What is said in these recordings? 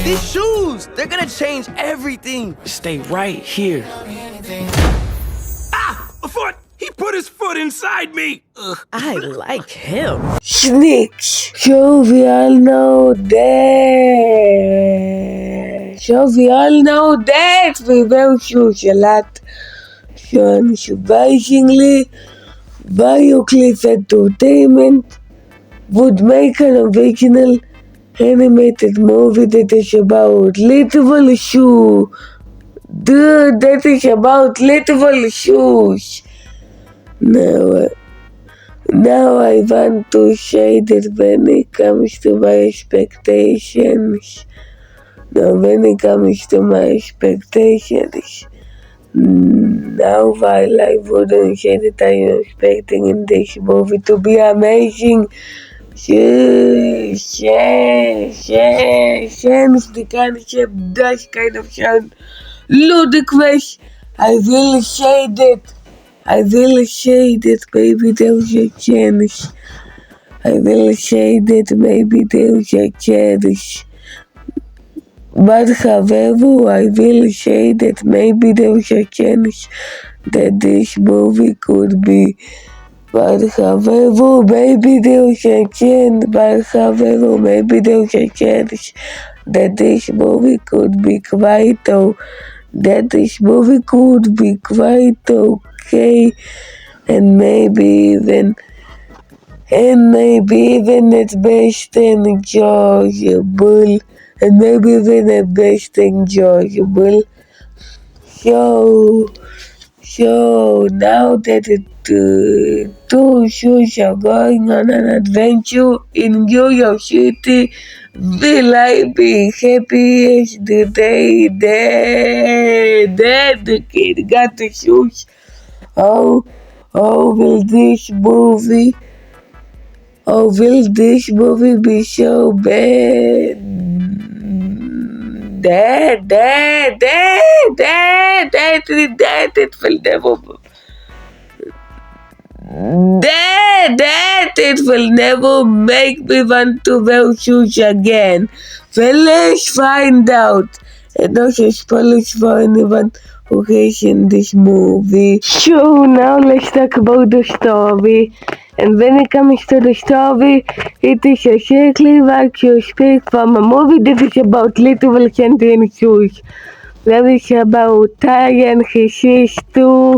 These shoes, they're gonna change everything. Stay right here. A foot! He put his foot inside me! Ugh. I like him. Snakes. So we all know that we wear shoes a lot. So unsurprisingly, Briarcliff Entertainment would make an original animated movie that is about literal shoes. That is about literal shoes. Now I want to say that when it comes to my expectations, now while I wouldn't say that I am expecting in this movie to be amazing, since the concept does kind of sound ludicrous, I will say that maybe there's a chance. But however, I will say that maybe there's a chance that this movie could be. Maybe there's a chance that this movie could be quite okay, and maybe even at best enjoyable. So now that the two shoes are going on an adventure in New York City, will I be happy as the day that the kid got the shoes? Will this movie be so bad? That it will never make me want to wear shoes again. Well, let's find out. And also spoilers for anyone who has seen this movie. So now let's talk about the story. And when it comes to the story, it is exactly what you expect from a movie that is about literal sentient shoes. That is about Ty and his sister,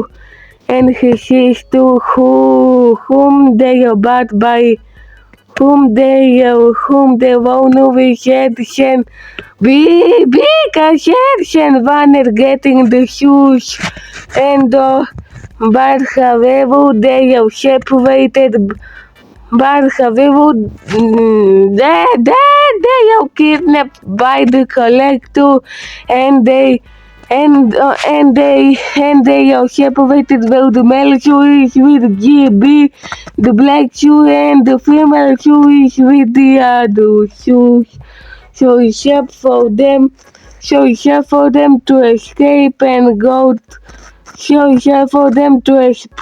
whom they are bought by, whom their owner reception, big assertion wanted getting the shoes, but however they are separated. But however, they are kidnapped by the collector, and they are separated where the male shoe is with GB, the black shoe, and the female shoe is with the other shoes. So it's up for them to escape and go. So it's up for them to escape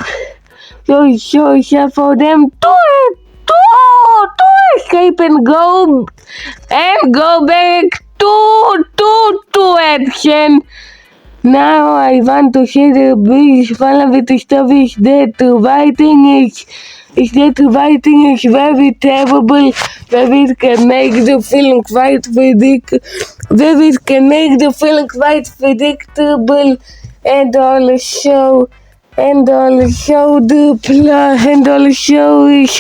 and go back to action. Now I want to say the biggest problem with the story is that the writing is very terrible, where it can make the film quite predictable, and also is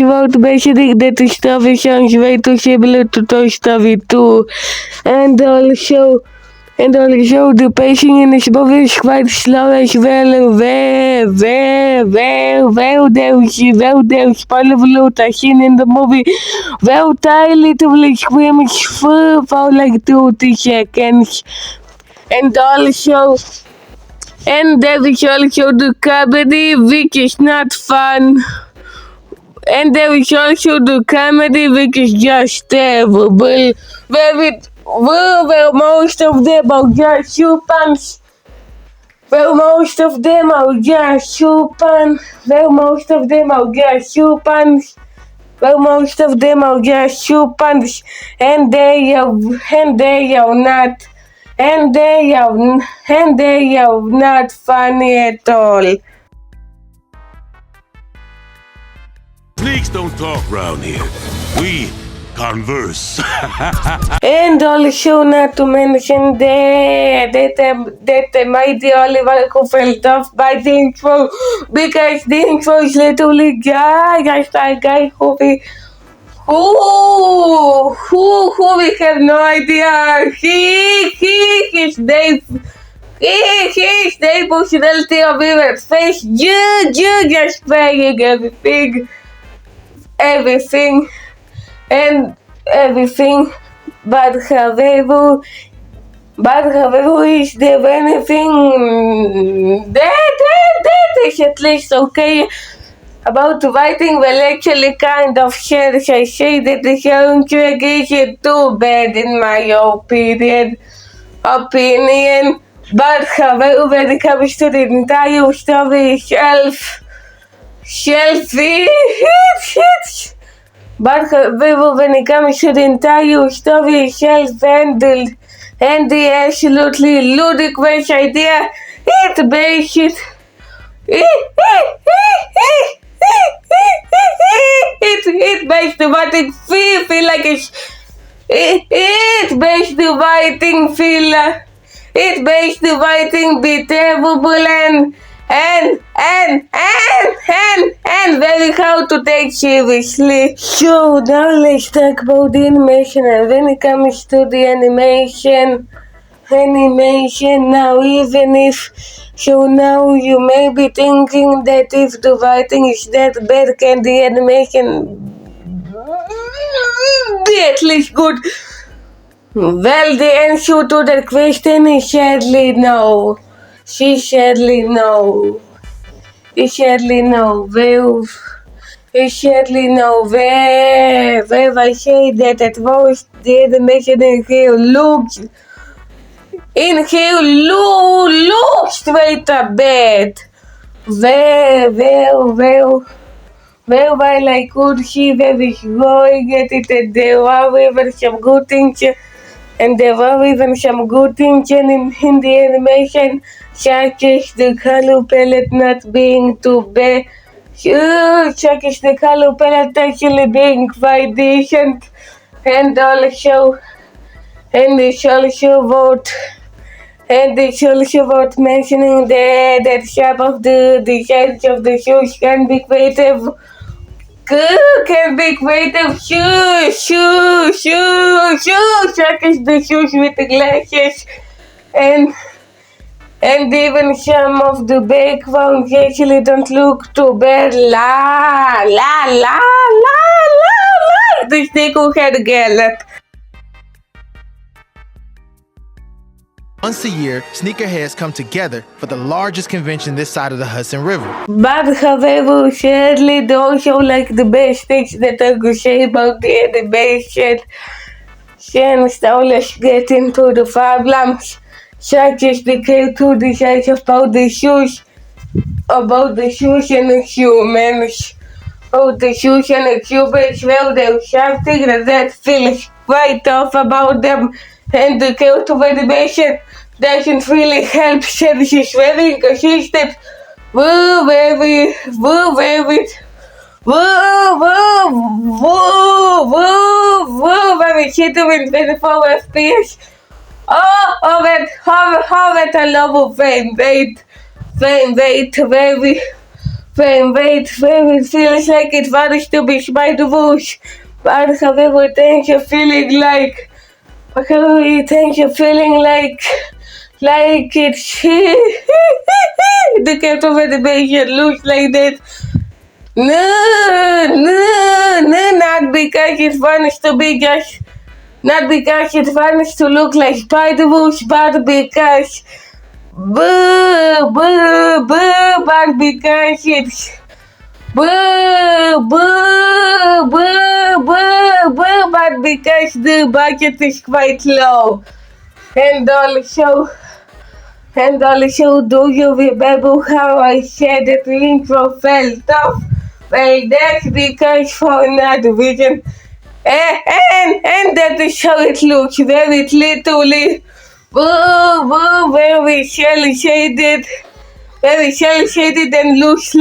about basically that the story sounds way too similar to Toy Story 2, and also the pacing in this movie is quite slow as well. Where there's spoiler alert, a scene in the movie where Ty literally screams for like 30 seconds, and there is also the comedy, which is not fun. And there is also the comedy, which is just terrible. Where most of them are just shoe puns. Well, most of them are just supers, and they are not funny at all. Sneaks don't talk round here. We converse. And also not to mention that mighty Oliver who felt off by the intro, because the intro is literally just a guy who we have no idea. His personality of even face, just playing everything, but however, is there anything that is at least okay about writing? Well, actually kind of share. I say that the soundtrack isn't too bad in my opinion. But however, when it comes to the entire story but however, when it comes to the entire story self-handled and the absolutely ludicrous idea, it makes it makes the writing feel like it's it makes the writing be terrible and very hard to take seriously. So now let's talk about the animation. And when it comes to the animation now, even if so, now you may be thinking that if the writing is that bad, can the animation be at least good? Well, the answer to that question is sadly no. Well, sadly no. Where I say that at most the animation in here looks straight up bad. While I could see where it's going at it, and there are even some good things in the animation, such as the color palette not being too bad, such as the color palette actually being quite decent, and it's also worth mentioning that some of the designs of the shoes can be creative. Shoes, such as the shoes with the glasses, and even some of the backgrounds actually don't look too bad. The sneakerhead girl. Once a year, sneakerheads come together for the largest convention this side of the Hudson River. But however, sadly, they also like the best things that I could say about the animation. Since now let's get into the problems, such as the cartoon designs about the shoes and the humans. Well, there's something that feels quite off about them, and the cartoon animation doesn't really help since it's very inconsistent. Very shitty 24 FPS. How at a level frame rate, very feels like it wants to be Spider-Verse. But however, things are feeling like it's the cartoon animation looks like that. No, not because it wants to be just, not because it wants to look like Spider-Verse, but because but because it's but because the budget is quite low. And also, do you remember how I said that the intro felt off? Well, that's because for night vision. And that is how it looks, very literally. Very shaded. Very shaded and looks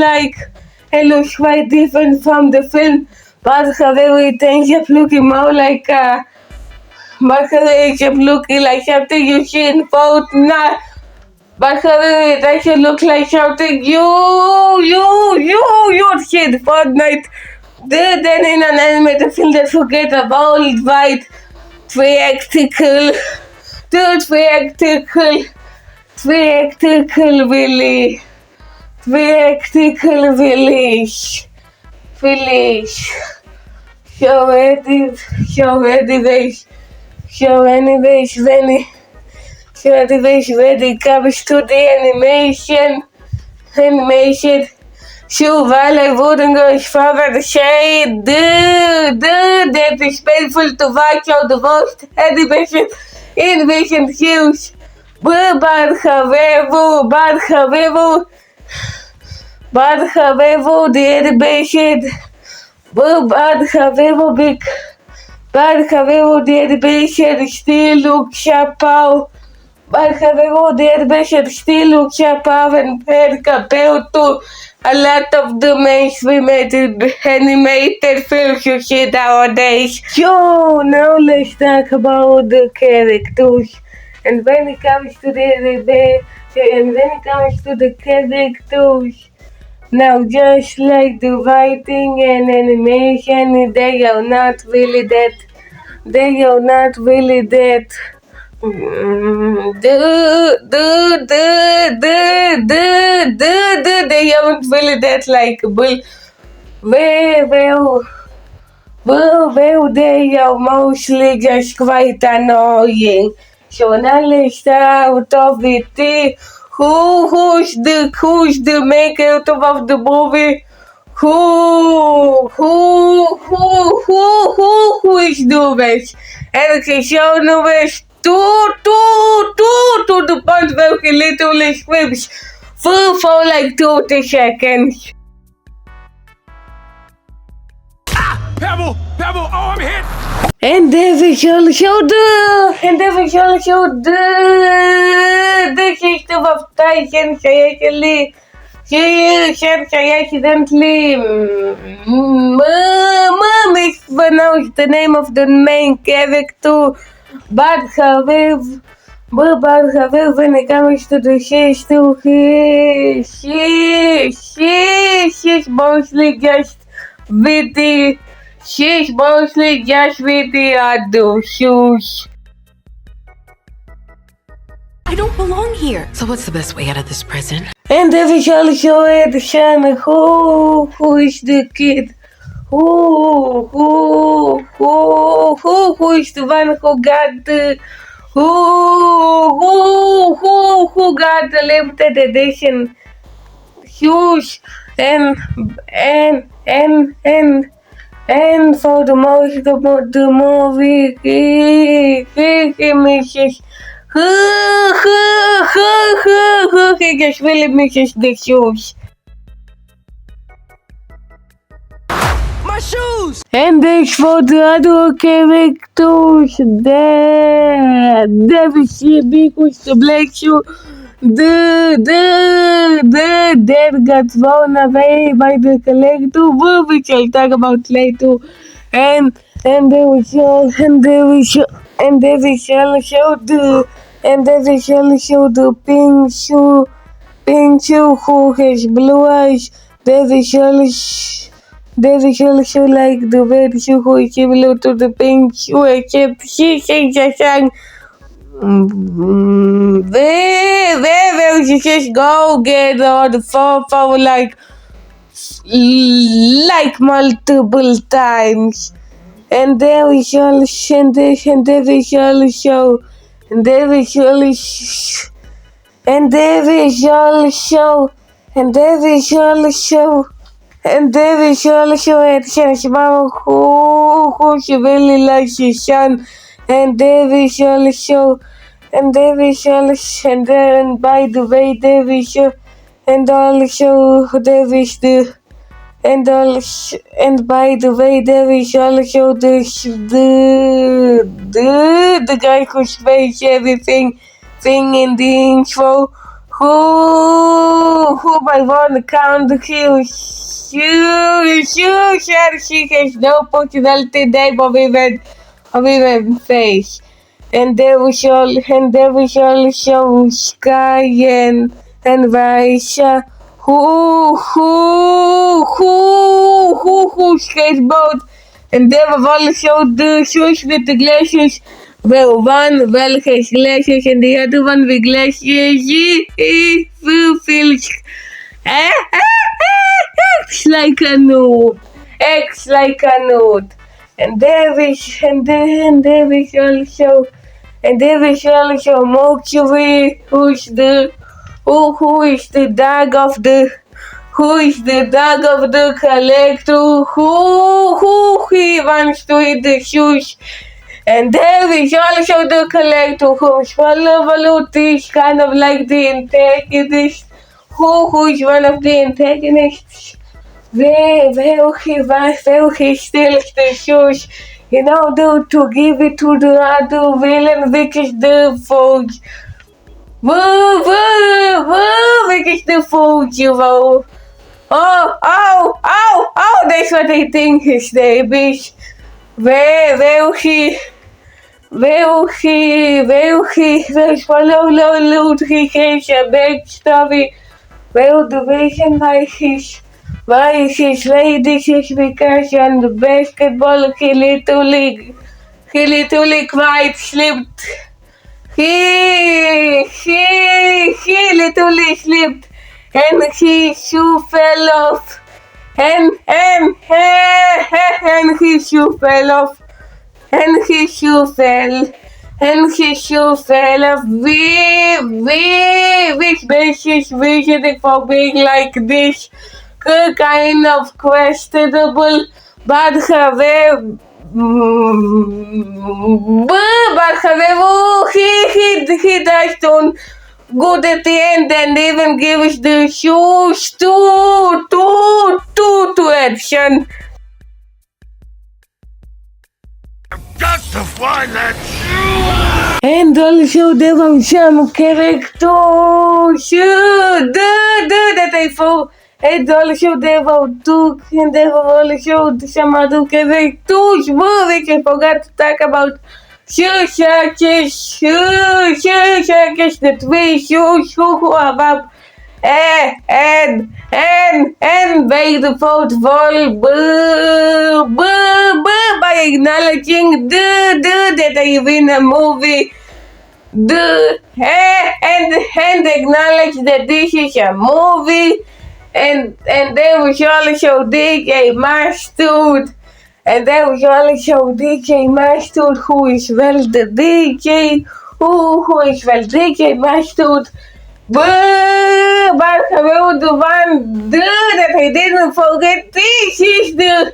quite different from the film. But however, it ends up looking more like but however, it ends up looking like something you see in Fortnite. But however, it actually looks like something you see in Fortnite. Then in an animated film that forget about it, right? Theatrical, village. So anyways, when it comes to the animation, so while I wouldn't go as far as to say, that is painful to watch all the worst animation in recent years. But however, the animation, the animation still looks sharp. But however, the animation still looks sharp and compared to a lot of the mainstream animated films you see nowadays. So now let's talk about the characters. And when it comes to the characters, now just like the writing and animation, they are not really that. They aren't really that likable. Well, they are mostly just quite annoying. So now let's start off with who's the main character of the movie? Who is Nubes? And okay, show Nubes to the point where he literally screams for like 20 seconds. Pebble! Oh, I'm hit! And then we shall show the system of Tyson she accidentally mispronounced the name of the main character. But however, when it comes to the sister, she's mostly just with the other shoes. I don't belong here. So what's the best way out of this prison? And then we shall show the son who is the kid. Who is the one who got the who got the limited edition shoes and for the most of the movie he misses he just really misses the shoes. My shoes! And that's for the other characters. There we see because the black shoe that got thrown away by the collector, which I'll talk about later. And they will show the pink shoe who has blue eyes. They will show like the red shoe who is similar to the pink shoe, except she sings a song. Where she just go get on the phone for like multiple times. And there we shall show at Shashma who she really likes his son. And then by the way, and also there is And by the way, there is also the guy who space everything thing in the intro, who by one account he has no personality name of even face. And there was also Sky and Raisha who skateboard, and there was also the shoes with the glasses. Well, one has glasses and the other one with glasses. He feels acts like a noob. And there is also Mercury, who is the dog of the collector, who he wants to eat the shoes. And there is also the collector whose vulnerability is kind of like the antagonist, who is one of the antagonists. Where he steals the shoes in order to give it to the other villain, which is the Forge. Which is the Forge, you know. Oh, that's what I think his name is. Where he has a backstory. Well, the reason why his ladies is because on the basketball he literally quite slipped. He literally slipped and his shoe fell off. And his shoe fell off. And his shoe fell off. Which makes his reasoning for being like this kind of questionable, but however, he does turn good at the end and even gives the shoes to action. Got to find that shoe! And also there were some characters that I thought. And also there were also some other characters which I forgot to talk about. Such as the three shoes who are up and by the fourth wall by acknowledging that I win a movie and acknowledge that this is a movie. And there was also DJ Mustard. And there was also DJ Mustard, who is well the DJ, who is well DJ Mustard. But about the one that I didn't forget, this is the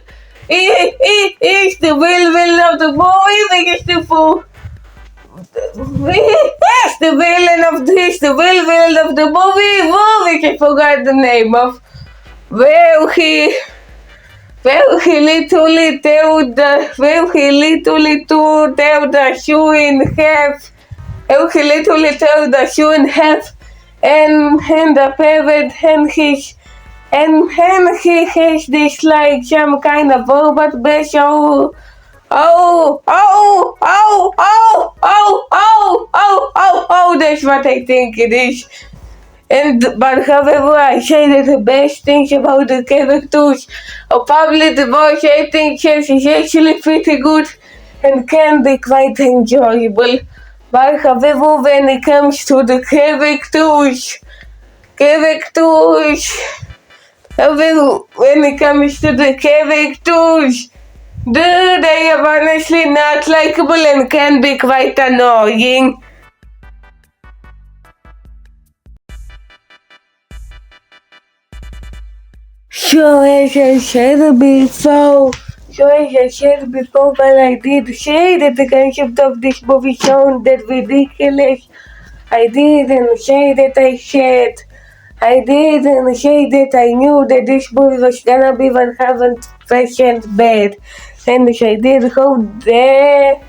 villain of the movie, which is the fool. Yes, the villain of the movie, which I forgot the name of. Well, he literally tore the shoe in half. He literally tore the shoe in half, and the parrot and he has this like some kind of robot special. Oh, that's what I think it is. But however, I say that the best things about the characters are probably the voice acting is actually pretty good and can be quite enjoyable. But however, when it comes to the characters, they are honestly not likable and can be quite annoying. So as I said before, but I did say that the concept of this movie sounded ridiculous. I didn't say that I said I didn't hate it. I knew that this movie was gonna be 100% bad. And I did hope that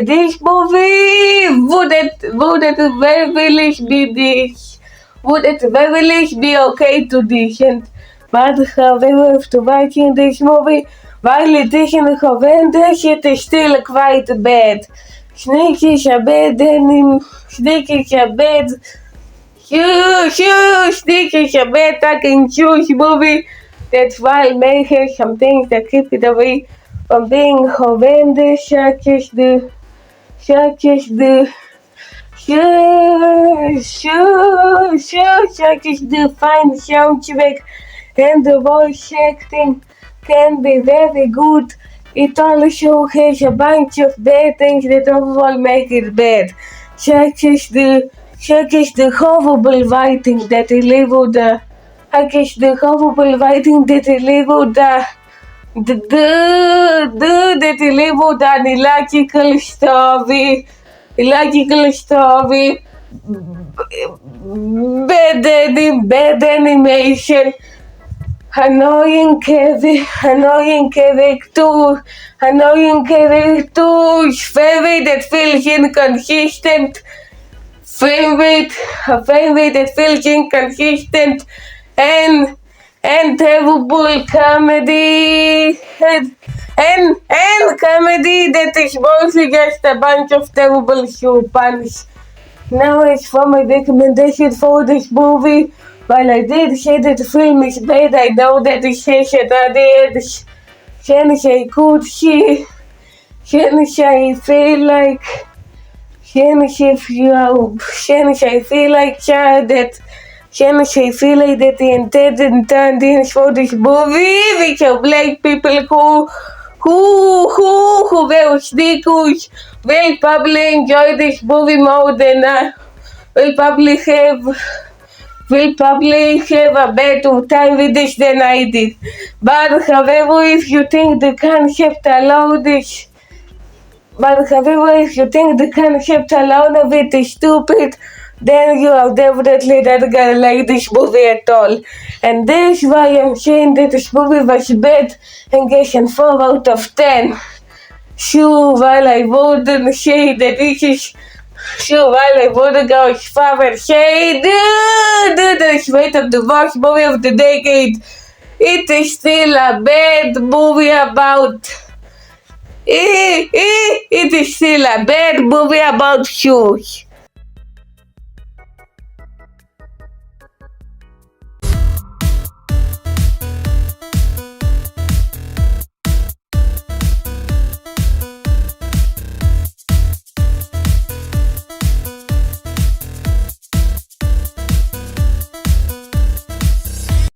this movie would at the very least be this. Would at the very least be okay to this. And but however, after watching this movie, while it isn't horrendous, it is still quite bad. Sneaky a bad denim, sneaky a bad. Huge, this is a bad fucking huge movie. That's why I may have some things that keep it away from being horrendous, such as the fine soundtrack and the voice acting can be very good. It also has a bunch of bad things that overall make it bad, such as the horrible writing that delivered that delivered an illogical story, bad animation, annoying characters, favorite that feels inconsistent, favorite that feels inconsistent, and terrible comedy, and comedy that is mostly just a bunch of terrible shoe puns. Now as for my recommendation for this movie, while I did say that the film is bad, I know that it has another edge. Since I could see, since I feel like the intended audience for this movie, which are black people who will sneakers, will probably enjoy this movie more than will probably have a better time with this than I did. But however, if you think the concept alone of it is stupid, then you are definitely not gonna like this movie at all. And that's why I'm saying that this movie was bad and getting 4 out of 10. While I wouldn't say that this is... while I wouldn't go as far as say, the rate of the worst movie of the decade, it is still a bad movie about... It is still a bad movie about shoes.